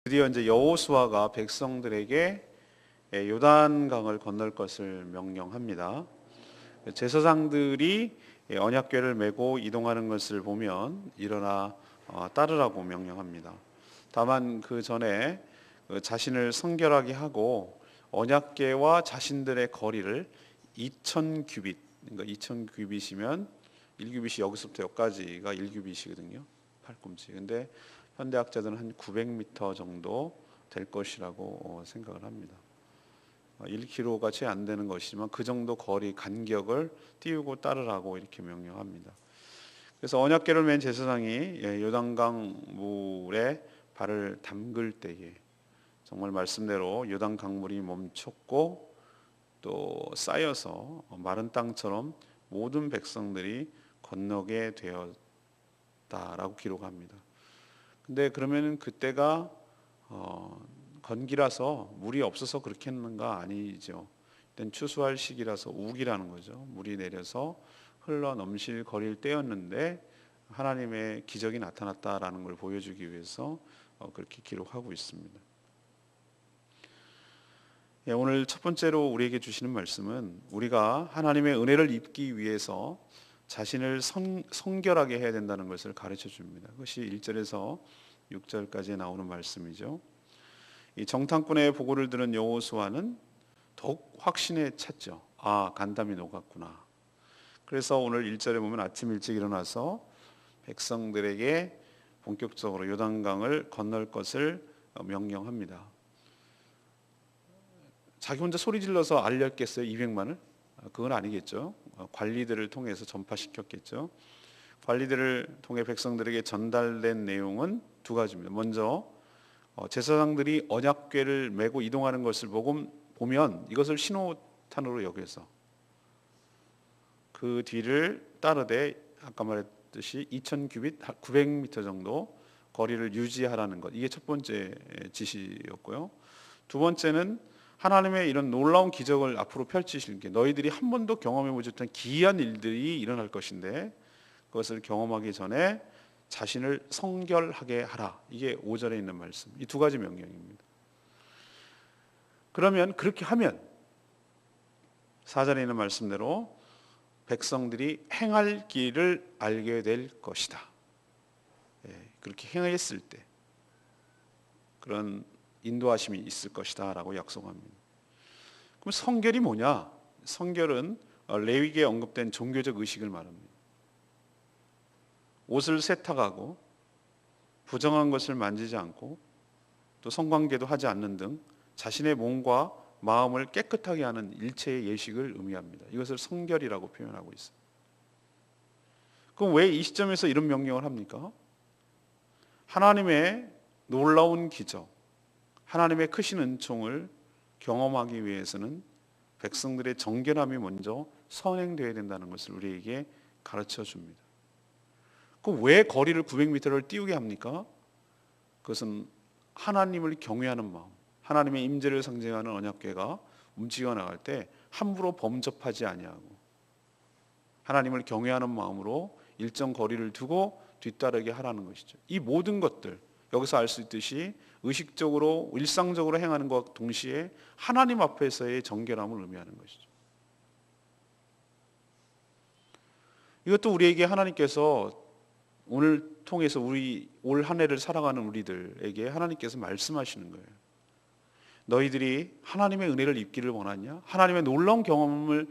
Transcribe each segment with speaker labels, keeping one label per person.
Speaker 1: 드디어 이제 여호수아가 백성들에게 요단강을 건널 것을 명령합니다. 제사장들이 언약궤를 메고 이동하는 것을 보면 일어나 따르라고 명령합니다. 다만 그 전에 자신을 성결하게 하고 언약궤와 자신들의 거리를 2000규빗, 그러니까 2000규빗이면 1규빗이 여기서부터 여기까지가 1규빗이거든요. 팔꿈치. 근데 현대학자들은 한 900m 정도 될 것이라고 생각을 합니다. 1km가 채 안 되는 것이지만 그 정도 거리 간격을 띄우고 따르라고 이렇게 명령합니다. 그래서 언약궤를 맨 제사장이 요단강 물에 발을 담글 때에 정말 말씀대로 요단 강물이 멈췄고 또 쌓여서 마른 땅처럼 모든 백성들이 건너게 되었다라고 기록합니다. 근데 그러면은 그때가 건기라서 물이 없어서 그렇게 했는가? 아니죠. 일단 추수할 시기라서 우기라는 거죠. 물이 내려서 흘러 넘실 거릴 때였는데 하나님의 기적이 나타났다라는 걸 보여주기 위해서 그렇게 기록하고 있습니다. 오늘 첫 번째로 우리에게 주시는 말씀은 우리가 하나님의 은혜를 입기 위해서 자신을 성결하게 해야 된다는 것을 가르쳐 줍니다. 그것이 1절에서 6절까지 나오는 말씀이죠. 이 정탐꾼의 보고를 들은 여호수아는 더욱 확신에 찼죠. 아, 간담이 녹았구나. 그래서 오늘 1절에 보면 아침 일찍 일어나서 백성들에게 본격적으로 요단강을 건널 것을 명령합니다. 자기 혼자 소리 질러서 알렸겠어요? 200만을? 그건 아니겠죠. 관리들을 통해서 전파시켰겠죠. 관리들을 통해 백성들에게 전달된 내용은 두 가지입니다. 먼저 제사장들이 언약궤를 메고 이동하는 것을 보면 이것을 신호탄으로 여겨서 그 뒤를 따르되 아까 말했듯이 2000규빗 900m 정도 거리를 유지하라는 것, 이게 첫 번째 지시였고요. 두 번째는 하나님의 이런 놀라운 기적을 앞으로 펼치실 게 너희들이 한 번도 경험해 보지 못한 기이한 일들이 일어날 것인데 그것을 경험하기 전에 자신을 성결하게 하라. 이게 5절에 있는 말씀. 이 두 가지 명령입니다. 그러면 그렇게 하면 4절에 있는 말씀대로 백성들이 행할 길을 알게 될 것이다. 그렇게 행했을 때 그런 인도하심이 있을 것이다 라고 약속합니다. 그럼 성결이 뭐냐? 성결은 레위기에 언급된 종교적 의식을 말합니다. 옷을 세탁하고 부정한 것을 만지지 않고 또 성관계도 하지 않는 등 자신의 몸과 마음을 깨끗하게 하는 일체의 예식을 의미합니다. 이것을 성결이라고 표현하고 있습니다. 그럼 왜 이 시점에서 이런 명령을 합니까? 하나님의 놀라운 기적, 하나님의 크신 은총을 경험하기 위해서는 백성들의 정결함이 먼저 선행되어야 된다는 것을 우리에게 가르쳐 줍니다. 그럼 왜 거리를 900m를 띄우게 합니까? 그것은 하나님을 경외하는 마음, 하나님의 임재를 상징하는 언약궤가 움직여 나갈 때 함부로 범접하지 아니하고 하나님을 경외하는 마음으로 일정 거리를 두고 뒤따르게 하라는 것이죠. 이 모든 것들 여기서 알 수 있듯이 의식적으로 일상적으로 행하는 것과 동시에 하나님 앞에서의 정결함을 의미하는 것이죠. 이것도 우리에게 하나님께서 오늘 통해서 우리 올 한 해를 살아가는 우리들에게 하나님께서 말씀하시는 거예요. 너희들이 하나님의 은혜를 입기를 원하냐? 하나님의 놀라운 경험을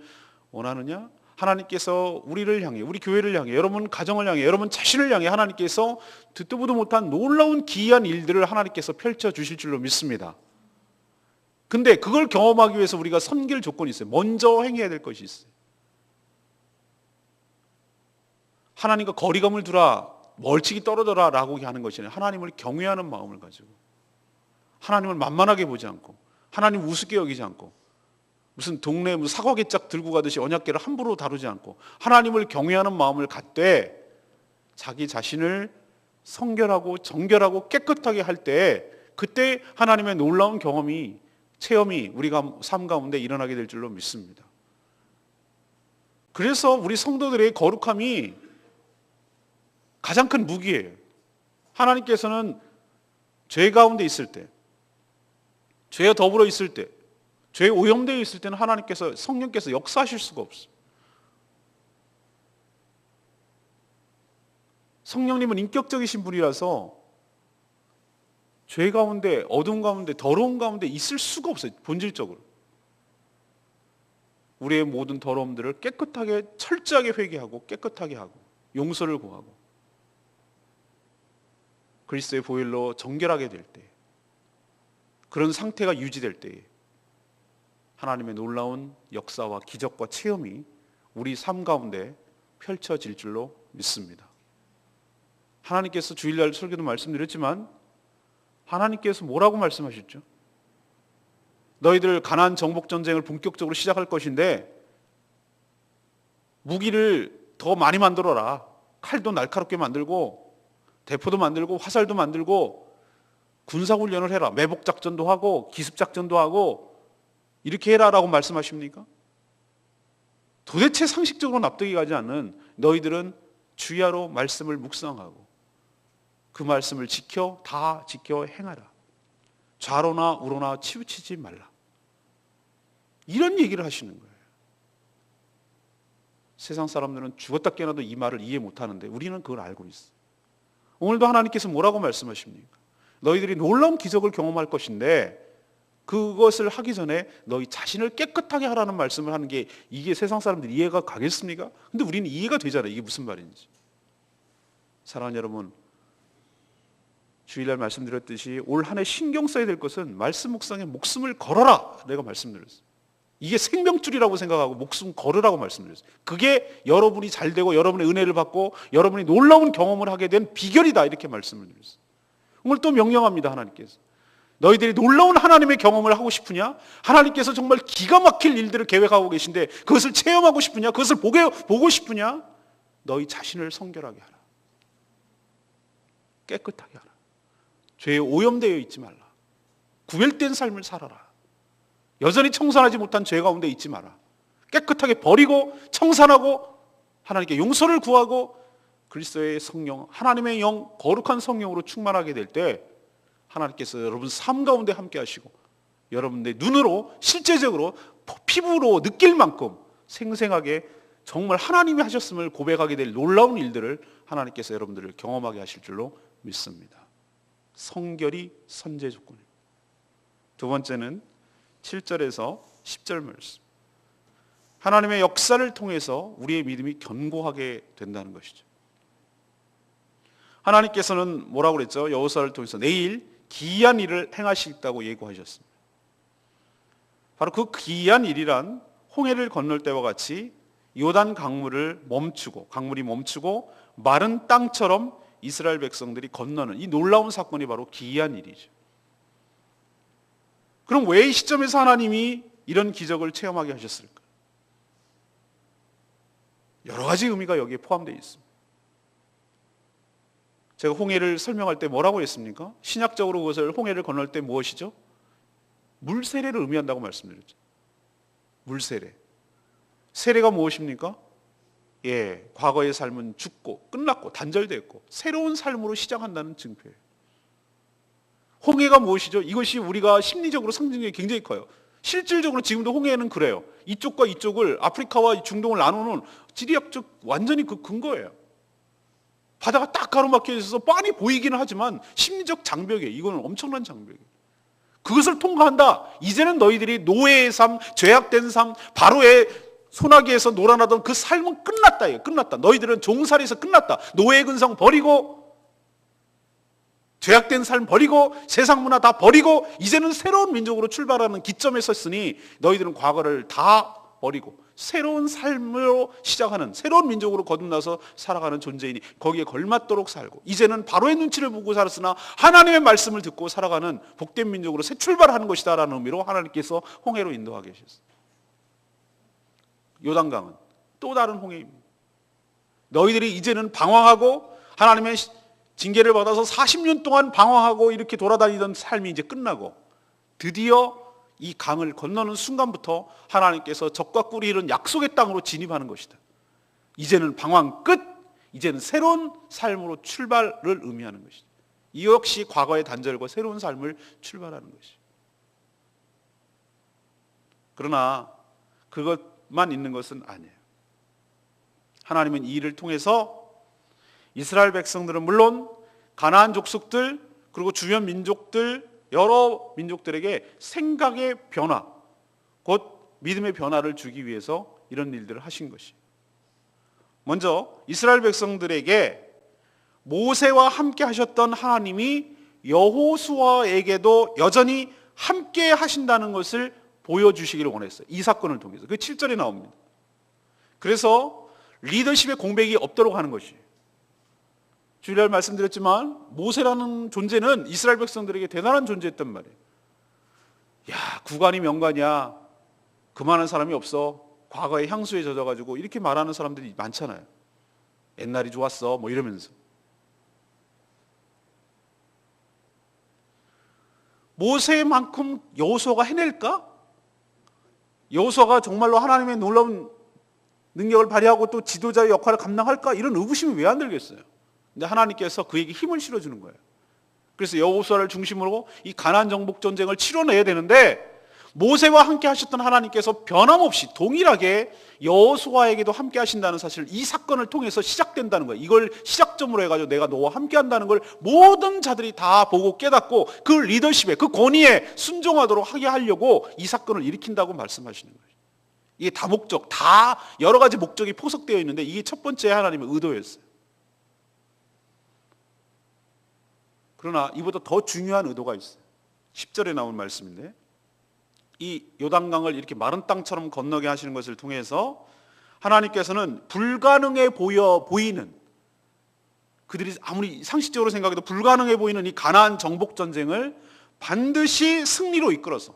Speaker 1: 원하느냐? 하나님께서 우리를 향해, 우리 교회를 향해, 여러분 가정을 향해, 여러분 자신을 향해 하나님께서 듣도 보도 못한 놀라운 기이한 일들을 하나님께서 펼쳐 주실 줄로 믿습니다. 근데 그걸 경험하기 위해서 우리가 섬길 조건이 있어요. 먼저 행해야 될 것이 있어요. 하나님과 거리감을 두라, 멀찍이 떨어져라 라고 하는 것이 아니라 하나님을 경외하는 마음을 가지고 하나님을 만만하게 보지 않고 하나님 우습게 여기지 않고 무슨 동네 사과개짝 들고 가듯이 언약궤를 함부로 다루지 않고 하나님을 경외하는 마음을 갖되 자기 자신을 성결하고 정결하고 깨끗하게 할 때 그때 하나님의 놀라운 경험이 체험이 우리가 삶 가운데 일어나게 될 줄로 믿습니다. 그래서 우리 성도들의 거룩함이 가장 큰 무기예요. 하나님께서는 죄 가운데 있을 때, 죄와 더불어 있을 때, 죄에 오염되어 있을 때는 하나님께서, 성령께서 역사하실 수가 없어요. 성령님은 인격적이신 분이라서 죄 가운데, 어둠 가운데, 더러운 가운데 있을 수가 없어요. 본질적으로. 우리의 모든 더러움들을 깨끗하게, 철저하게 회개하고 깨끗하게 하고 용서를 구하고 그리스도의 보혈로 정결하게 될 때, 그런 상태가 유지될 때에 하나님의 놀라운 역사와 기적과 체험이 우리 삶 가운데 펼쳐질 줄로 믿습니다. 하나님께서 주일날 설교도 말씀드렸지만 하나님께서 뭐라고 말씀하셨죠? 너희들 가나안 정복 전쟁을 본격적으로 시작할 것인데 무기를 더 많이 만들어라. 칼도 날카롭게 만들고 대포도 만들고 화살도 만들고 군사훈련을 해라. 매복작전도 하고 기습작전도 하고 이렇게 해라라고 말씀하십니까? 도대체 상식적으로 납득이 가지 않는, 너희들은 주야로 말씀을 묵상하고 그 말씀을 다 지켜 행하라. 좌로나 우로나 치우치지 말라. 이런 얘기를 하시는 거예요. 세상 사람들은 죽었다 깨어나도 이 말을 이해 못하는데 우리는 그걸 알고 있어요. 오늘도 하나님께서 뭐라고 말씀하십니까? 너희들이 놀라운 기적을 경험할 것인데 그것을 하기 전에 너희 자신을 깨끗하게 하라는 말씀을 하는 게, 이게 세상 사람들이 이해가 가겠습니까? 근데 우리는 이해가 되잖아요. 이게 무슨 말인지. 사랑하는 여러분, 주일날 말씀드렸듯이 올 한 해 신경 써야 될 것은 말씀 묵상에 목숨을 걸어라. 내가 말씀드렸어요. 이게 생명줄이라고 생각하고 목숨 걸으라고 말씀드렸어요. 그게 여러분이 잘 되고 여러분의 은혜를 받고 여러분이 놀라운 경험을 하게 된 비결이다. 이렇게 말씀을 드렸어요. 오늘 또 명령합니다. 하나님께서. 너희들이 놀라운 하나님의 경험을 하고 싶으냐? 하나님께서 정말 기가 막힐 일들을 계획하고 계신데 그것을 체험하고 싶으냐? 그것을 보고 싶으냐? 너희 자신을 성결하게 하라. 깨끗하게 하라. 죄에 오염되어 있지 말라. 구별된 삶을 살아라. 여전히 청산하지 못한 죄 가운데 있지 마라. 깨끗하게 버리고 청산하고 하나님께 용서를 구하고 그리스도의 성령, 하나님의 영, 거룩한 성령으로 충만하게 될 때 하나님께서 여러분 삶 가운데 함께 하시고 여러분의 눈으로 실제적으로 피부로 느낄 만큼 생생하게 정말 하나님이 하셨음을 고백하게 될 놀라운 일들을 하나님께서 여러분들을 경험하게 하실 줄로 믿습니다. 성결이 선제 조건입니다. 두 번째는 7절에서 10절 말씀. 하나님의 역사를 통해서 우리의 믿음이 견고하게 된다는 것이죠. 하나님께서는 뭐라고 그랬죠? 여호수아를 통해서 내일 기이한 일을 행하시겠다고 예고하셨습니다. 바로 그 기이한 일이란 홍해를 건널 때와 같이 요단 강물이 멈추고 마른 땅처럼 이스라엘 백성들이 건너는 이 놀라운 사건이 바로 기이한 일이죠. 그럼 왜 이 시점에서 하나님이 이런 기적을 체험하게 하셨을까? 여러 가지 의미가 여기에 포함되어 있습니다. 제가 홍해를 설명할 때 뭐라고 했습니까? 신약적으로 그것을 홍해를 건널 때 무엇이죠? 물세례를 의미한다고 말씀드렸죠. 물세례. 세례가 무엇입니까? 과거의 삶은 죽고 끝났고 단절됐고 새로운 삶으로 시작한다는 증표예요. 홍해가 무엇이죠? 이것이 우리가 심리적으로 상징력이 굉장히 커요. 실질적으로 지금도 홍해는 그래요. 이쪽과 이쪽을, 아프리카와 중동을 나누는 지리학적 완전히 그 근거예요. 바다가 딱 가로막혀 있어서 빤히 보이기는 하지만 심리적 장벽이에요. 이거는 엄청난 장벽이에요. 그것을 통과한다. 이제는 너희들이 노예의 삶, 죄악된 삶, 바로의 소나기에서 놀아나던 그 삶은 끝났다. 끝났다. 너희들은 종살이에서 끝났다. 노예의 근성 버리고 죄악된 삶 버리고 세상 문화 다 버리고 이제는 새로운 민족으로 출발하는 기점에 섰으니 너희들은 과거를 다 버리고 새로운 삶으로 시작하는 새로운 민족으로 거듭나서 살아가는 존재이니 거기에 걸맞도록 살고 이제는 바로의 눈치를 보고 살았으나 하나님의 말씀을 듣고 살아가는 복된 민족으로 새 출발하는 것이다라는 의미로 하나님께서 홍해로 인도하게 하셨어요. 요단강은 또 다른 홍해입니다. 너희들이 이제는 방황하고 하나님의 징계를 받아서 40년 동안 방황하고 이렇게 돌아다니던 삶이 이제 끝나고 드디어 이 강을 건너는 순간부터 하나님께서 적과 꿀이 이룬 약속의 땅으로 진입하는 것이다. 이제는 방황 끝, 이제는 새로운 삶으로 출발을 의미하는 것이다. 이 역시 과거의 단절과 새로운 삶을 출발하는 것이. 그러나 그것만 있는 것은 아니에요. 하나님은 이 일을 통해서 이스라엘 백성들은 물론 가나안 족속들 그리고 주변 민족들 여러 민족들에게 생각의 변화, 곧 믿음의 변화를 주기 위해서 이런 일들을 하신 것이. 먼저 이스라엘 백성들에게 모세와 함께 하셨던 하나님이 여호수아에게도 여전히 함께 하신다는 것을 보여주시기를 원했어요. 이 사건을 통해서. 그게 7절에 나옵니다. 그래서 리더십의 공백이 없도록 하는 것이에요. 주일날 말씀드렸지만 모세라는 존재는 이스라엘 백성들에게 대단한 존재였단 말이에요. 야, 구간이 명관이야. 그만한 사람이 없어. 과거의 향수에 젖어가지고 이렇게 말하는 사람들이 많잖아요. 옛날이 좋았어 뭐 이러면서. 모세만큼 여호수아가 해낼까? 여호수아가 정말로 하나님의 놀라운 능력을 발휘하고 또 지도자의 역할을 감당할까? 이런 의구심이 왜 안 들겠어요? 근데 하나님께서 그에게 힘을 실어주는 거예요. 그래서 여호수아를 중심으로 이 가나안 정복 전쟁을 치러내야 되는데 모세와 함께 하셨던 하나님께서 변함없이 동일하게 여호수아에게도 함께 하신다는 사실, 이 사건을 통해서 시작된다는 거예요. 이걸 시작점으로 해가지고 내가 너와 함께 한다는 걸 모든 자들이 다 보고 깨닫고 그 리더십에, 그 권위에 순종하도록 하게 하려고 이 사건을 일으킨다고 말씀하시는 거예요. 이게 다목적, 다 여러 가지 목적이 포석되어 있는데 이게 첫 번째 하나님의 의도였어요. 그러나 이보다 더 중요한 의도가 있어요. 10절에 나온 말씀인데, 이 요단강을 이렇게 마른 땅처럼 건너게 하시는 것을 통해서 하나님께서는 불가능해 보이는, 그들이 아무리 상식적으로 생각해도 불가능해 보이는 이 가나안 정복 전쟁을 반드시 승리로 이끌어서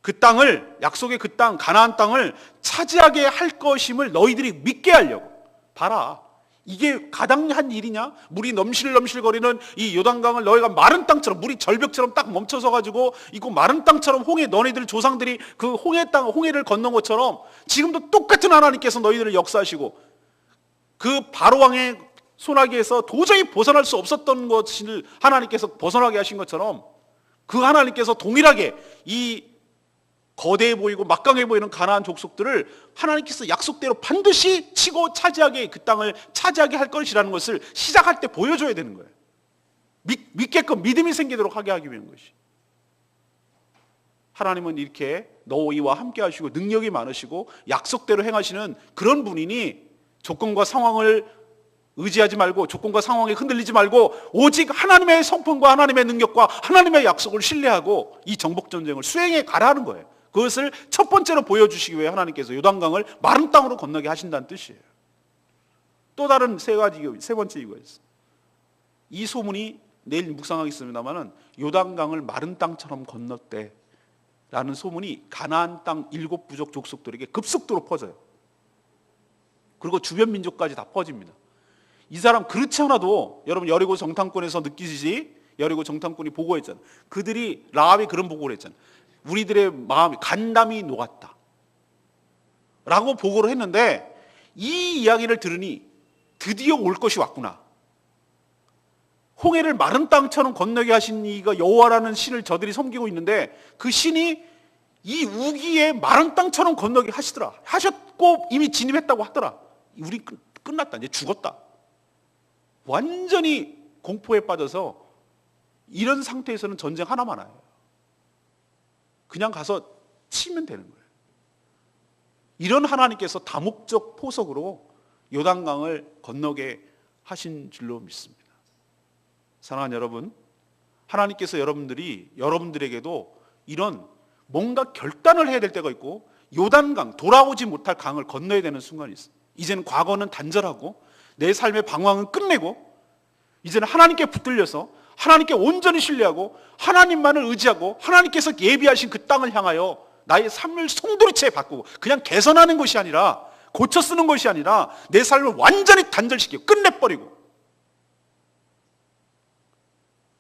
Speaker 1: 그 땅을, 약속의 그 땅, 가나안 땅을 차지하게 할 것임을 너희들이 믿게 하려고. 봐라, 이게 가당한 일이냐? 물이 넘실넘실거리는 이 요단강을 너희가 마른 땅처럼, 물이 절벽처럼 딱 멈춰서 가지고 이거 마른 땅처럼 홍해, 너희들 조상들이 그 홍해 땅, 홍해를 건넌 것처럼 지금도 똑같은 하나님께서 너희들을 역사하시고 그 바로왕의 손아귀에서 도저히 벗어날 수 없었던 것을 하나님께서 벗어나게 하신 것처럼 그 하나님께서 동일하게 이 거대해 보이고 막강해 보이는 가나안 족속들을 하나님께서 약속대로 반드시 치고 차지하게, 그 땅을 차지하게 할 것이라는 것을 시작할 때 보여줘야 되는 거예요. 믿게끔 믿음이 생기도록 하게 하기 위한 것이. 하나님은 이렇게 너희와 함께 하시고 능력이 많으시고 약속대로 행하시는 그런 분이니 조건과 상황을 의지하지 말고, 조건과 상황에 흔들리지 말고 오직 하나님의 성품과 하나님의 능력과 하나님의 약속을 신뢰하고 이 정복전쟁을 수행해 가라는 거예요. 그것을 첫 번째로 보여주시기 위해 하나님께서 요단강을 마른 땅으로 건너게 하신다는 뜻이에요. 또 다른 세 번째 이유가 있어요. 이 소문이 내일 묵상하겠습니다마는 요단강을 마른 땅처럼 건넜대 라는 소문이 가나안 땅 7부족 족속들에게 급속도로 퍼져요. 그리고 주변 민족까지 다 퍼집니다. 이 사람 그렇지 않아도 여러분 여리고 정탐꾼에서 느끼시지, 여리고 정탐꾼이 보고했잖아요. 그들이, 라합이 그런 보고를 했잖아요. 우리들의 마음이, 간담이 녹았다 라고 보고를 했는데, 이 이야기를 들으니 드디어 올 것이 왔구나. 홍해를 마른 땅처럼 건너게 하신 이가 여호와라는 신을 저들이 섬기고 있는데 그 신이 이 우기에 마른 땅처럼 건너게 하시더라. 하셨고 이미 진입했다고 하더라. 우리 끝났다, 이제 죽었다. 완전히 공포에 빠져서 이런 상태에서는 전쟁 하나만 해요. 그냥 가서 치면 되는 거예요. 이런 하나님께서 다목적 포석으로 요단강을 건너게 하신 줄로 믿습니다. 사랑하는 여러분, 하나님께서 여러분들에게도 이런 뭔가 결단을 해야 될 때가 있고 요단강, 돌아오지 못할 강을 건너야 되는 순간이 있어요. 이제는 과거는 단절하고 내 삶의 방황은 끝내고 이제는 하나님께 붙들려서 하나님께 온전히 신뢰하고 하나님만을 의지하고 하나님께서 예비하신 그 땅을 향하여 나의 삶을 송두리째 바꾸고 그냥 개선하는 것이 아니라, 고쳐 쓰는 것이 아니라 내 삶을 완전히 단절시키고 끝내버리고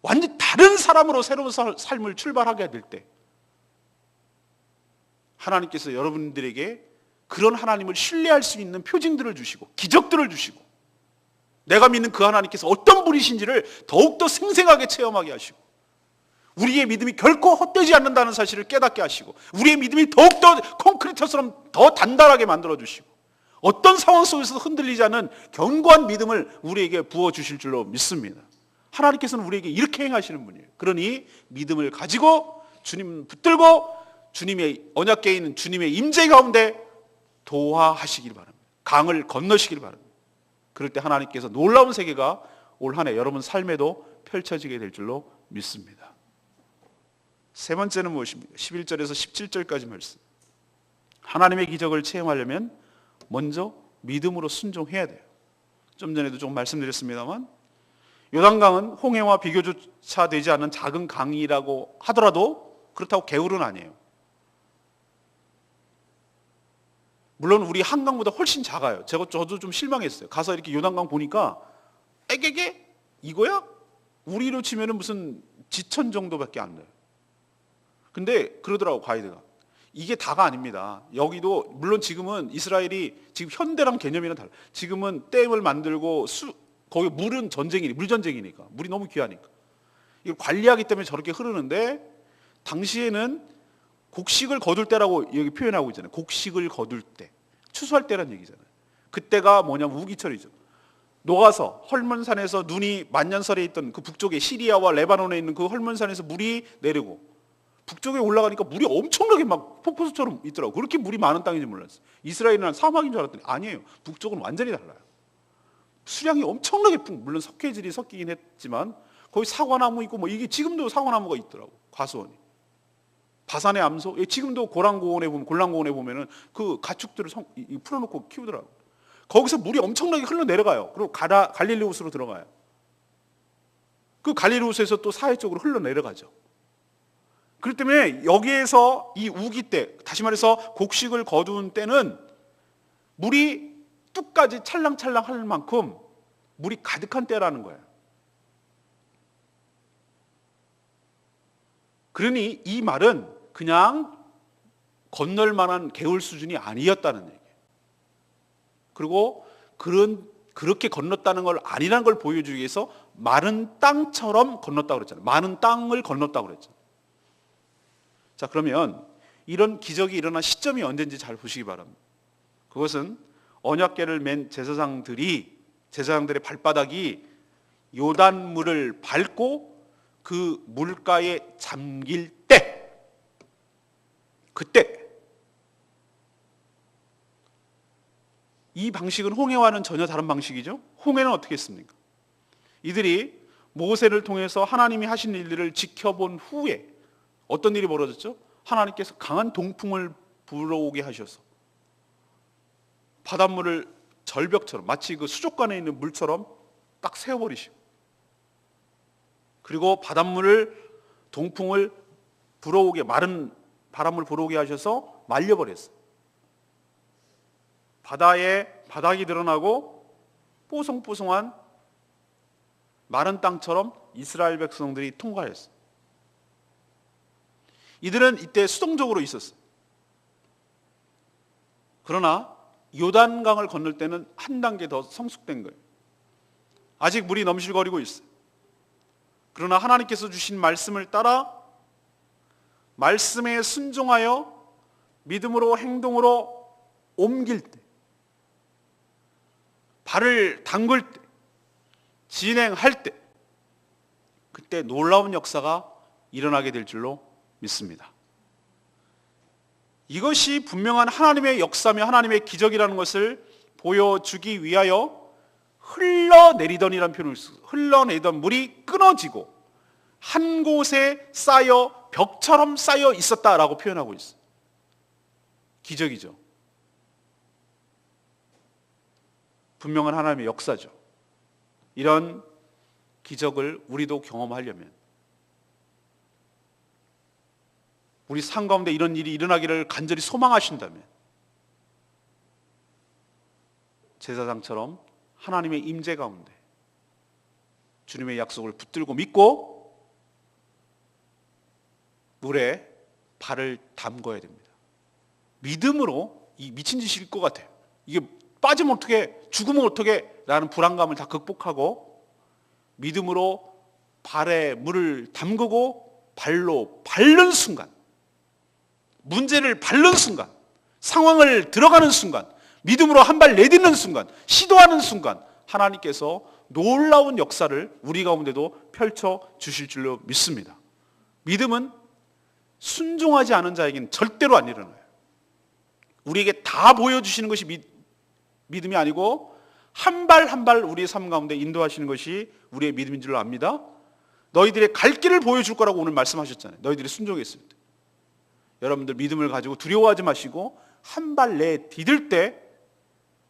Speaker 1: 완전히 다른 사람으로 새로운 삶을 출발하게 될 때 하나님께서 여러분들에게 그런 하나님을 신뢰할 수 있는 표징들을 주시고 기적들을 주시고 내가 믿는 그 하나님께서 어떤 분이신지를 더욱더 생생하게 체험하게 하시고, 우리의 믿음이 결코 헛되지 않는다는 사실을 깨닫게 하시고, 우리의 믿음이 더욱더 콘크리트처럼 더 단단하게 만들어주시고, 어떤 상황 속에서도 흔들리지 않는 견고한 믿음을 우리에게 부어주실 줄로 믿습니다. 하나님께서는 우리에게 이렇게 행하시는 분이에요. 그러니 믿음을 가지고 주님 붙들고 주님의 언약궤에 있는 주님의 임재 가운데 도하하시길 바랍니다. 강을 건너시길 바랍니다. 그럴 때 하나님께서 놀라운 세계가 올 한 해 여러분 삶에도 펼쳐지게 될 줄로 믿습니다. 세 번째는 무엇입니까? 11절에서 17절까지 말씀. 하나님의 기적을 체험하려면 먼저 믿음으로 순종해야 돼요. 좀 전에도 좀 말씀드렸습니다만, 요단강은 홍해와 비교조차 되지 않는 작은 강이라고 하더라도 그렇다고 개울은 아니에요. 물론 우리 한강보다 훨씬 작아요. 저도 좀 실망했어요. 가서 이렇게 요단강 보니까 에게게 이거야? 우리로 치면은 무슨 지천 정도밖에 안 돼요. 근데 그러더라고 가이드가. 이게 다가 아닙니다. 여기도 물론 지금은 이스라엘이 지금 현대랑 개념이랑 달라. 지금은 댐을 만들고 거기 물은 물전쟁이니까 물이 너무 귀하니까 이걸 관리하기 때문에 저렇게 흐르는데, 당시에는 곡식을 거둘 때라고 여기 표현하고 있잖아요. 곡식을 거둘 때, 추수할 때란 얘기잖아요. 그때가 뭐냐면 우기철이죠. 녹아서 헐몬산에서 눈이 만년설에 있던 그 북쪽에 시리아와 레바논에 있는 그 헐몬산에서 물이 내리고 북쪽에 올라가니까 물이 엄청나게 막 폭포수처럼 있더라고. 그렇게 물이 많은 땅인지 몰랐어요. 이스라엘은 사막인 줄 알았더니 아니에요. 북쪽은 완전히 달라요. 수량이 엄청나게 물론 석회질이 섞이긴 했지만 거기 사과나무 있고 뭐 이게 지금도 사과나무가 있더라고. 과수원이. 바산의 암소, 지금도 골란고원에 보면은 그 가축들을 풀어놓고 키우더라고. 거기서 물이 엄청나게 흘러내려가요. 그리고 갈릴리우스로 들어가요. 그 갈릴리우스에서 또 사해 쪽으로 흘러내려가죠. 그렇기 때문에 여기에서 이 우기 때, 다시 말해서 곡식을 거둔 때는 물이 뚝까지 찰랑찰랑 할 만큼 물이 가득한 때라는 거예요. 그러니 이 말은 그냥 건널 만한 개울 수준이 아니었다는 얘기예요. 그리고 그렇게 건넜다는 걸 아니라는 걸 보여주기 위해서 마른 땅처럼 건넜다고 그랬잖아요. 많은 땅을 건넜다고 그랬잖아요. 자, 그러면 이런 기적이 일어난 시점이 언제인지 잘 보시기 바랍니다. 그것은 언약궤를 맨 제사장들의 발바닥이 요단물을 밟고 그 물가에 잠길 때, 그때 이 방식은 홍해와는 전혀 다른 방식이죠. 홍해는 어떻게 했습니까? 이들이 모세를 통해서 하나님이 하신 일들을 지켜본 후에 어떤 일이 벌어졌죠? 하나님께서 강한 동풍을 불어오게 하셔서 바닷물을 절벽처럼, 마치 그 수족관에 있는 물처럼 딱 세워버리시고, 그리고 동풍을 불어오게, 마른 바람을 불어오게 하셔서 말려버렸어요. 바닥이 드러나고 뽀송뽀송한 마른 땅처럼 이스라엘 백성들이 통과했어요. 이들은 이때 수동적으로 있었어요. 그러나 요단강을 건널 때는 한 단계 더 성숙된 거예요. 아직 물이 넘실거리고 있어요. 그러나 하나님께서 주신 말씀을 따라 말씀에 순종하여 믿음으로 행동으로 옮길 때, 발을 담글 때, 진행할 때, 그때 놀라운 역사가 일어나게 될 줄로 믿습니다. 이것이 분명한 하나님의 역사며 하나님의 기적이라는 것을 보여주기 위하여 흘러내리던이라는 표현을 쓰고, 흘러내리던 물이 끊어지고 한 곳에 쌓여 벽처럼 쌓여 있었다라고 표현하고 있어요. 기적이죠. 분명한 하나님의 역사죠. 이런 기적을 우리도 경험하려면, 우리 삶 가운데 이런 일이 일어나기를 간절히 소망하신다면, 제사장처럼 하나님의 임재 가운데 주님의 약속을 붙들고 믿고 물에 발을 담궈야 됩니다. 믿음으로, 이 미친 짓일 것 같아요. 이게 빠지면 어떻게, 죽으면 어떻게 라는 불안감을 다 극복하고 믿음으로 발에 물을 담그고 발로 밟는 순간, 문제를 밟는 순간, 상황을 들어가는 순간, 믿음으로 한 발 내딛는 순간, 시도하는 순간 하나님께서 놀라운 역사를 우리 가운데도 펼쳐 주실 줄로 믿습니다. 믿음은 순종하지 않은 자에게는 절대로 안 일어나요. 우리에게 다 보여주시는 것이 믿음이 아니고 한 발 한 발 우리의 삶 가운데 인도하시는 것이 우리의 믿음인 줄로 압니다. 너희들의 갈 길을 보여줄 거라고 오늘 말씀하셨잖아요. 너희들이 순종했을 때. 여러분들 믿음을 가지고 두려워하지 마시고 한 발 내디딜 때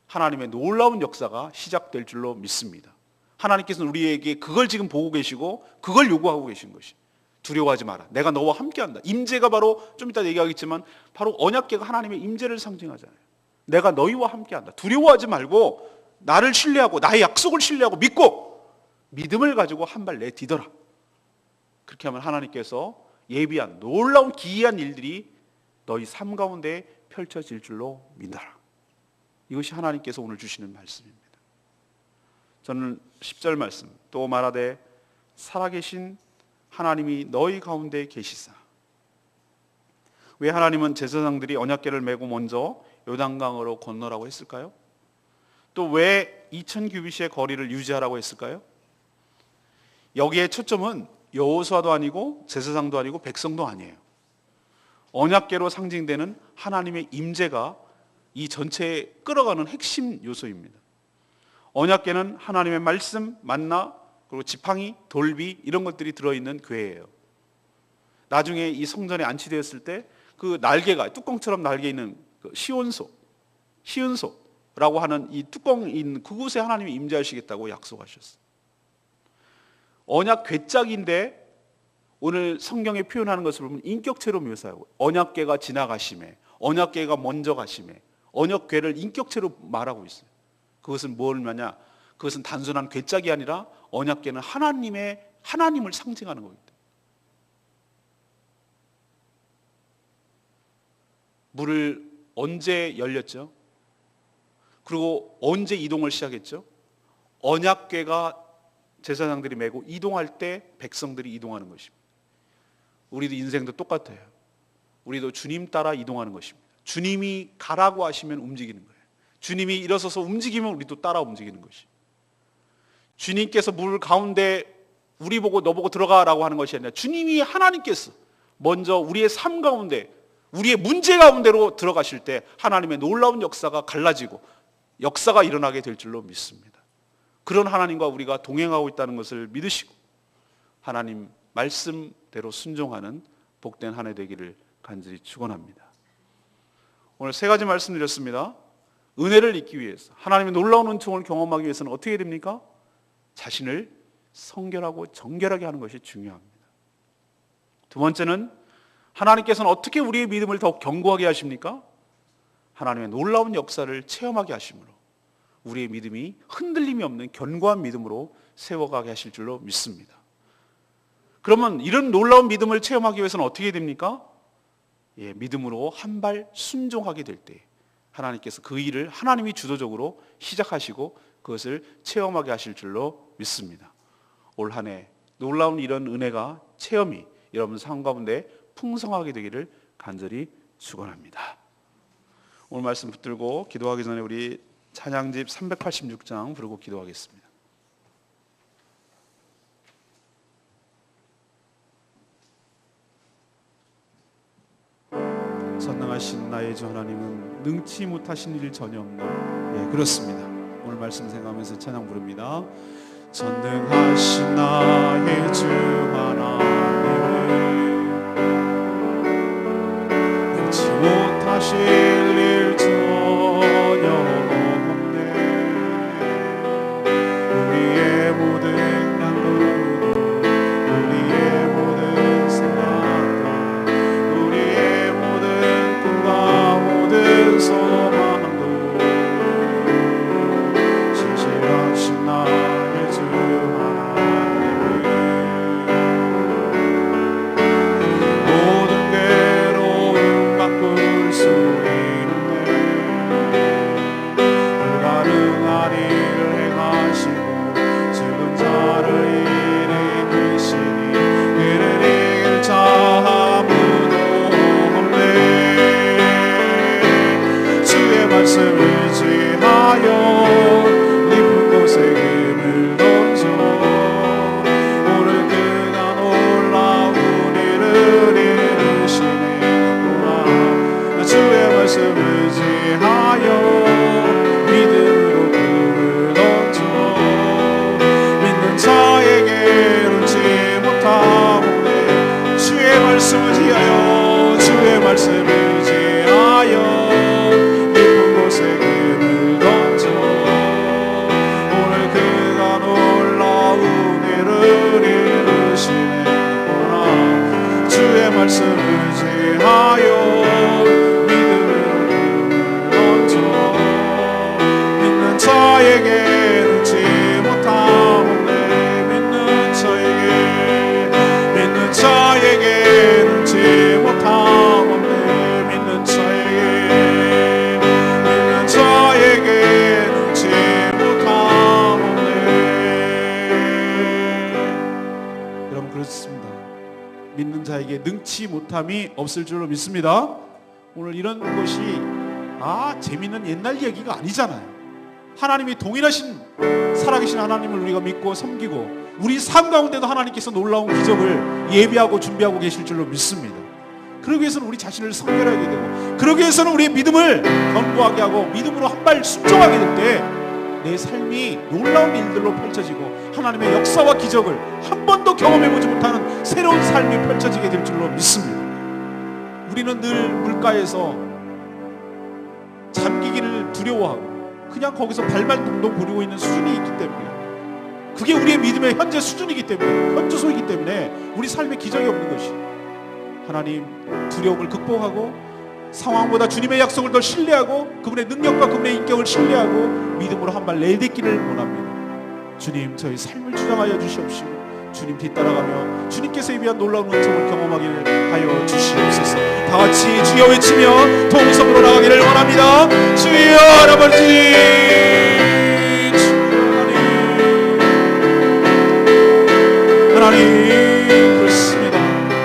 Speaker 1: 하나님의 놀라운 역사가 시작될 줄로 믿습니다. 하나님께서는 우리에게 그걸 지금 보고 계시고 그걸 요구하고 계신 것이, 두려워하지 마라, 내가 너와 함께한다. 임재가 바로 좀 이따 얘기하겠지만 바로 언약궤가 하나님의 임재를 상징하잖아요. 내가 너희와 함께한다. 두려워하지 말고 나를 신뢰하고 나의 약속을 신뢰하고 믿고 믿음을 가지고 한 발 내디뎌라. 그렇게 하면 하나님께서 예비한 놀라운 기이한 일들이 너희 삶 가운데 펼쳐질 줄로 믿어라. 이것이 하나님께서 오늘 주시는 말씀입니다. 저는 10절 말씀 또 말하되 살아계신 하나님이 너희 가운데 계시사. 왜 하나님은 제사장들이 언약궤를 메고 먼저 요단강으로 건너라고 했을까요? 또 왜 2000규빗의 거리를 유지하라고 했을까요? 여기에 초점은 여호수아도 아니고 제사장도 아니고 백성도 아니에요. 언약궤로 상징되는 하나님의 임재가 이 전체에 끌어가는 핵심 요소입니다. 언약궤는 하나님의 말씀, 만나, 그리고 지팡이, 돌비 이런 것들이 들어있는 궤예요. 나중에 이 성전에 안치되었을 때 그 날개가 뚜껑처럼 날개 있는 그 시은소라고 하는 이 뚜껑이 있는 그곳에 하나님이 임재하시겠다고 약속하셨어요. 언약 궤짝인데 오늘 성경에 표현하는 것을 보면 인격체로 묘사하고 언약궤가 지나가심에, 언약궤가 먼저 가심에, 언약궤를 인격체로 말하고 있어요. 그것은 뭘 말하냐? 그것은 단순한 궤짝이 아니라 언약궤는 하나님을 상징하는 거기 때문에. 물을 언제 열렸죠? 그리고 언제 이동을 시작했죠? 언약궤가 제사장들이 메고 이동할 때 백성들이 이동하는 것입니다. 우리도 인생도 똑같아요. 우리도 주님 따라 이동하는 것입니다. 주님이 가라고 하시면 움직이는 거예요. 주님이 일어서서 움직이면 우리도 따라 움직이는 것이. 주님께서 물 가운데 우리 보고 너 보고 들어가라고 하는 것이 아니라 주님이 하나님께서 먼저 우리의 삶 가운데, 우리의 문제 가운데로 들어가실 때 하나님의 놀라운 역사가 갈라지고 역사가 일어나게 될 줄로 믿습니다. 그런 하나님과 우리가 동행하고 있다는 것을 믿으시고 하나님 말씀대로 순종하는 복된 한 해 되기를 간절히 축원합니다. 오늘 세 가지 말씀드렸습니다. 은혜를 잊기 위해서, 하나님의 놀라운 은총을 경험하기 위해서는 어떻게 됩니까? 자신을 성결하고 정결하게 하는 것이 중요합니다. 두 번째는 하나님께서는 어떻게 우리의 믿음을 더욱 견고하게 하십니까? 하나님의 놀라운 역사를 체험하게 하심으로 우리의 믿음이 흔들림이 없는 견고한 믿음으로 세워가게 하실 줄로 믿습니다. 그러면 이런 놀라운 믿음을 체험하기 위해서는 어떻게 됩니까? 믿음으로 한 발 순종하게 될 때 하나님께서 그 일을 하나님이 주도적으로 시작하시고 그것을 체험하게 하실 줄로 믿습니다. 올 한 해 놀라운 이런 은혜가, 체험이 여러분 삶 가운데 풍성하게 되기를 간절히 축원합니다. 오늘 말씀 붙들고 기도하기 전에 우리 찬양집 386장 부르고 기도하겠습니다. 전능하신 나의 주 하나님은 능치 못하신 일 전혀 없나? 예, 그렇습니다. 오늘 말씀 생각하면서 찬양 부릅니다. 전능하신 나의 주 하나님은 능치 못하실 일 전혀 없네. 우리의 모든 양도 우리의 모든 생각도 우리의 모든 꿈과 모든 소망도 진실하신 나의 주 하나님은 말씀을 지하여 주의 말씀을 지하여 깊은 곳에 금을 던져 오늘 그가 놀라운 일을 이루시는구나. 주의 말씀을 지하여 믿음으로 금을 던져 믿는 자에게 능치 못함 없네. 믿는 자에게 능치 못함 없네. 믿는 자에게 능치 못함 없네. 여러분 그렇습니다. 믿는 자에게 능치 못함이 없을 줄로 믿습니다. 오늘 이런 것이 재밌는 옛날 얘기가 아니잖아요. 하나님이 동일하신 살아계신 하나님을 우리가 믿고 섬기고 우리 삶 가운데도 하나님께서 놀라운 기적을 예비하고 준비하고 계실 줄로 믿습니다. 그러기 위해서는 우리 자신을 성결하게 되고 그러기 위해서는 우리의 믿음을 견고하게 하고 믿음으로 한 발 순종하게 될 때 내 삶이 놀라운 일들로 펼쳐지고 하나님의 역사와 기적을 한 번도 경험해보지 못하는 새로운 삶이 펼쳐지게 될 줄로 믿습니다. 우리는 늘 물가에서 잠기기를 두려워하고 그냥 거기서 발만 동동 구르고 있는 수준이 있기 때문에 그게 우리의 믿음의 현재 수준이기 때문에 현주소이기 때문에 우리 삶에 기적이 없는 것이 하나님 두려움을 극복하고 상황보다 주님의 약속을 더 신뢰하고 그분의 능력과 그분의 인격을 신뢰하고 믿음으로 한 발 내딛기를 원합니다. 주님 저희 삶을 주장하여 주시옵시고 주님 뒤따라가며 주님께서 예비한 놀라운 은총을 경험하기를 하여 주시옵소서. 다 같이 주여 외치며 통성으로 나가기를 원합니다. 주여 아버지 하나님 그렇습니다.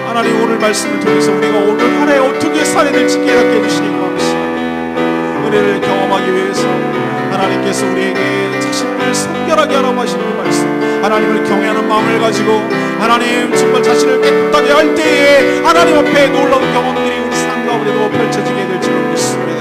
Speaker 1: 하나님 오늘 말씀을 통해서 우리가 오늘 한 해 어떻게 살아야 될지 깨닫게 해주시기 바랍니다. 은혜를 경험하기 위해서 하나님께서 우리에게 자신을 성결하게 하라고 하시는 그 말씀 하나님을 경외하는 마음을 가지고 하나님 정말 자신을 깨끗하게 할 때에 하나님 앞에 놀라운 경험들이 우리 삶 가운데도 펼쳐지게 될 줄로 믿습니다.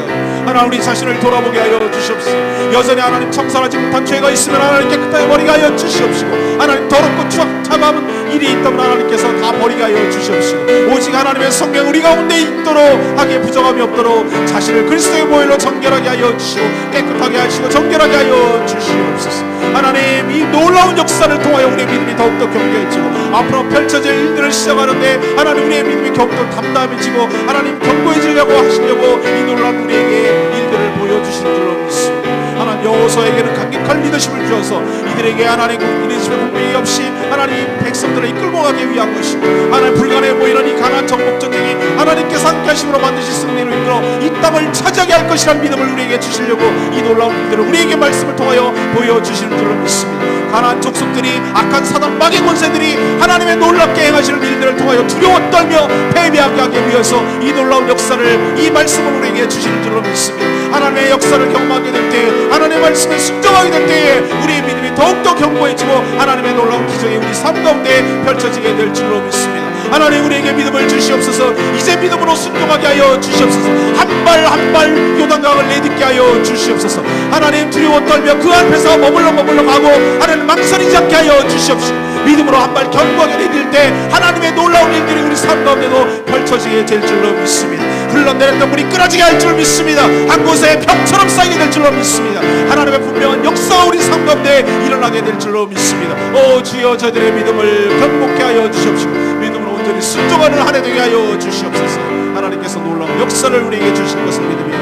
Speaker 1: 하나님 우리 자신을 돌아보게 하여 주시옵소서. 여전히 하나님 청산하지 못한 죄가 있으면 하나님 깨끗하게 버리게 하여 주시옵시고 하나님 더럽고 차가운 일이 있다면 하나님께서 다 버리게 하여 주시옵시고 오직 하나님의 성령 우리 가운데 있도록 하기에 부정함이 없도록 자신을 그리스도의 보혈로 정결하게 하여 주시고 깨끗하게 하시고 정결하게 하여 주시옵소서. 하나님 이 놀라운 역사를 통하여 우리의 믿음이 더욱더 견고해지고 앞으로 펼쳐질 일들을 시작하는데 하나님 우리의 믿음이 더욱더 담담해지고 하나님 견고해지려고 하시려고 이 놀라운 우리에게 일들을 보여주시는 줄로 믿습니다. 하나님 여호수아에게는 강력한 리더십을 주어서 이들에게 하나님 리더십의 분명히 없이 하나님 백성들을 이끌고 가기 위한 것이고 하나님 불가능해 보이는 이 강한 정복 전쟁이 하나님께서 함께 하심으로 반드시 승리로 이끌어 이 땅을 차지하게 할 것이란 믿음을 우리에게 주시려고 이 놀라운 일들을 우리에게 말씀을 통하여 보여주시는 줄로 믿습니다. 가나안 족속들이 악한 사단 마귀 권세들이 하나님의 놀랍게 행하시는 일들을 통하여 두려워 떨며 패배하게 하기 위해서 이 놀라운 역사를 이 말씀을 우리에게 주시는 줄로 믿습니다. 하나님의 역사를 경험하게 될 때 하나님의 말씀에 순종하게 될 때에 우리의 믿음이 더욱더 견고해지고 하나님의 놀라운 기적이 우리 삶 가운데 펼쳐지게 될 줄로 믿습니다. 하나님 우리에게 믿음을 주시옵소서. 이제 믿음으로 순종하게 하여 주시옵소서. 한 발 한 발 요단강을 내딛게 하여 주시옵소서. 하나님 두려워 떨며 그 앞에서 머물러 가고 하나님 망설이지 않게 하여 주시옵소서. 믿음으로 한 발 견고하게 내딜 때 하나님의 놀라운 일들이 우리 삶 가운데도 펼쳐지게 될 줄로 믿습니다. 흘러내렸던 물이 끊어지게 할 줄 믿습니다. 한 곳에 병처럼 쌓이게 될 줄로 믿습니다. 하나님의 분명한 역사가 우리 삶 가운데 일어나게 될 줄로 믿습니다. 오 주여 저들의 믿음을 견고케 하여 주시옵시고 믿음으로 온전히 순종하는 한 해 되게 하여 주시옵소서. 하나님께서 놀라운 역사를 우리에게 주실 것을 믿으며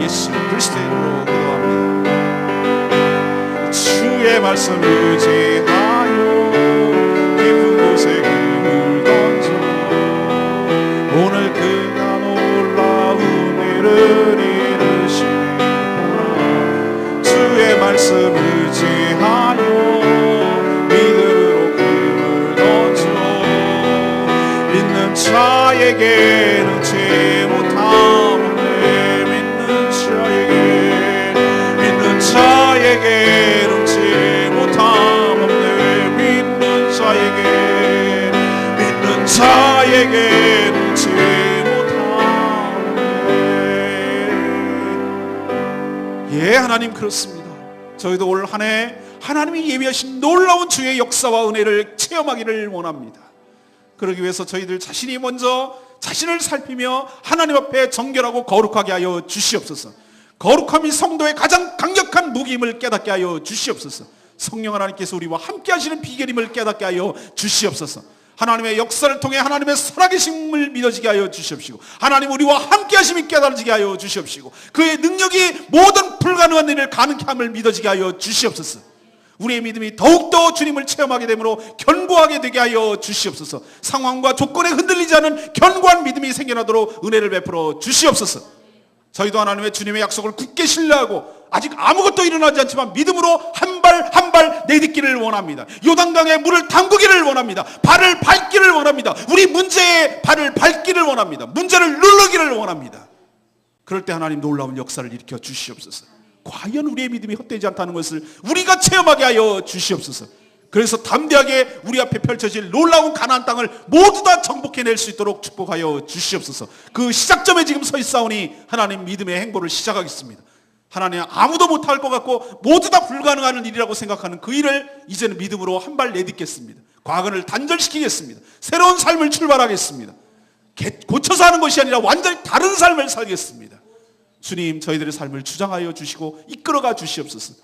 Speaker 1: 예수 그리스도의 이름으로 기도합니다. 주의 말씀 의지하여 깊은 곳에 금을 던져 오늘 그가 놀라운 일을 이루시는구나. 주의 말씀 의지하여 믿음으로 금을 던져 믿는 자에게 능치 못함없네. 믿는 자에게 능치 못함없네. 믿는 자에게 능치 못함없네. 예 하나님 그렇습니다. 저희도 올 한 해 하나님이 예비하신 놀라운 주의 역사와 은혜를 체험하기를 원합니다.
Speaker 2: 그러기 위해서 저희들 자신이 먼저 자신을 살피며 하나님 앞에 정결하고 거룩하게 하여 주시옵소서. 거룩함이 성도의 가장 강력한 무기임을 깨닫게 하여 주시옵소서. 성령 하나님께서 우리와 함께 하시는 비결임을 깨닫게 하여 주시옵소서. 하나님의 역사를 통해 하나님의 살아계심을 믿어지게 하여 주시옵시고, 하나님 우리와 함께 하심이 깨달아지게 하여 주시옵시고, 그의 능력이 모든 불가능한 일을 가능케 함을 믿어지게 하여 주시옵소서. 우리의 믿음이 더욱더 주님을 체험하게 되므로 견고하게 되게 하여 주시옵소서. 상황과 조건에 흔들리지 않은 견고한 믿음이 생겨나도록 은혜를 베풀어 주시옵소서. 저희도 하나님의 주님의 약속을 굳게 신뢰하고 아직 아무것도 일어나지 않지만 믿음으로 한 발 한 발 내딛기를 원합니다. 요단강에 물을 담그기를 원합니다. 발을 밟기를 원합니다. 우리 문제에 발을 밟기를 원합니다. 문제를 누르기를 원합니다. 그럴 때 하나님 놀라운 역사를 일으켜 주시옵소서. 과연 우리의 믿음이 헛되지 않다는 것을 우리가 체험하게 하여 주시옵소서. 그래서 담대하게 우리 앞에 펼쳐질 놀라운 가나안 땅을 모두 다 정복해낼 수 있도록 축복하여 주시옵소서. 그 시작점에 지금 서 있사오니 하나님 믿음의 행보를 시작하겠습니다. 하나님 아무도 못할 것 같고 모두 다 불가능한 일이라고 생각하는 그 일을 이제는 믿음으로 한 발 내딛겠습니다. 과거를 단절시키겠습니다. 새로운 삶을 출발하겠습니다. 고쳐서 하는 것이 아니라 완전히 다른 삶을 살겠습니다. 주님, 저희들의 삶을 주장하여 주시고 이끌어가 주시옵소서.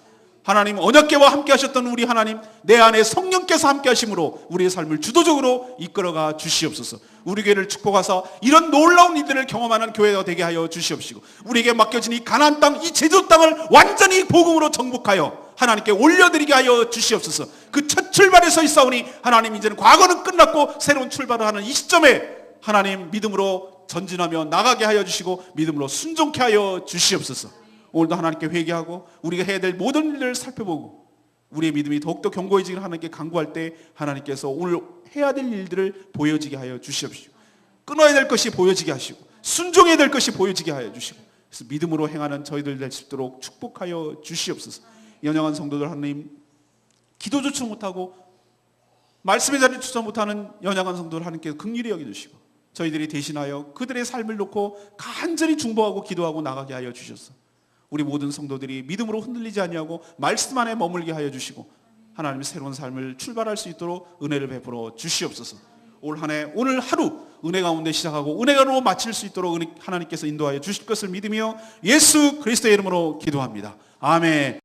Speaker 2: 하나님, 언약궤와 함께 하셨던 우리 하나님, 내 안에 성령께서 함께 하심으로 우리의 삶을 주도적으로 이끌어가 주시옵소서. 우리 교회를 축복하사 이런 놀라운 일들을 경험하는 교회가 되게 하여 주시옵시고, 우리에게 맡겨진 이 가나안 땅, 이 제주 땅을 완전히 복음으로 정복하여 하나님께 올려드리게 하여 주시옵소서. 그 첫 출발에 서 있사오니 하나님, 이제는 과거는 끝났고 새로운 출발을 하는 이 시점에 하나님 믿음으로 전진하며 나가게 하여 주시고 믿음으로 순종케 하여 주시옵소서. 오늘도 하나님께 회개하고 우리가 해야 될 모든 일들을 살펴보고 우리의 믿음이 더욱더 견고해지기를 하나님께 간구할 때 하나님께서 오늘 해야 될 일들을 보여지게 하여 주시옵시고, 끊어야 될 것이 보여지게 하시고 순종해야 될 것이 보여지게 하여 주시고, 그래서 믿음으로 행하는 저희들 될 수 있도록 축복하여 주시옵소서. 연약한 성도들 하나님, 기도조차 못하고 말씀의 자리에 주저 못하는 연약한 성도들 하나님께서 긍휼히 여겨주시고 저희들이 대신하여 그들의 삶을 놓고 간절히 중보하고 기도하고 나가게 하여 주셔서 우리 모든 성도들이 믿음으로 흔들리지 아니하고 말씀 안에 머물게 하여 주시고 하나님의 새로운 삶을 출발할 수 있도록 은혜를 베풀어 주시옵소서. 올 한 해, 오늘 하루 은혜 가운데 시작하고 은혜가로 마칠 수 있도록 하나님께서 인도하여 주실 것을 믿으며 예수 그리스도의 이름으로 기도합니다. 아멘.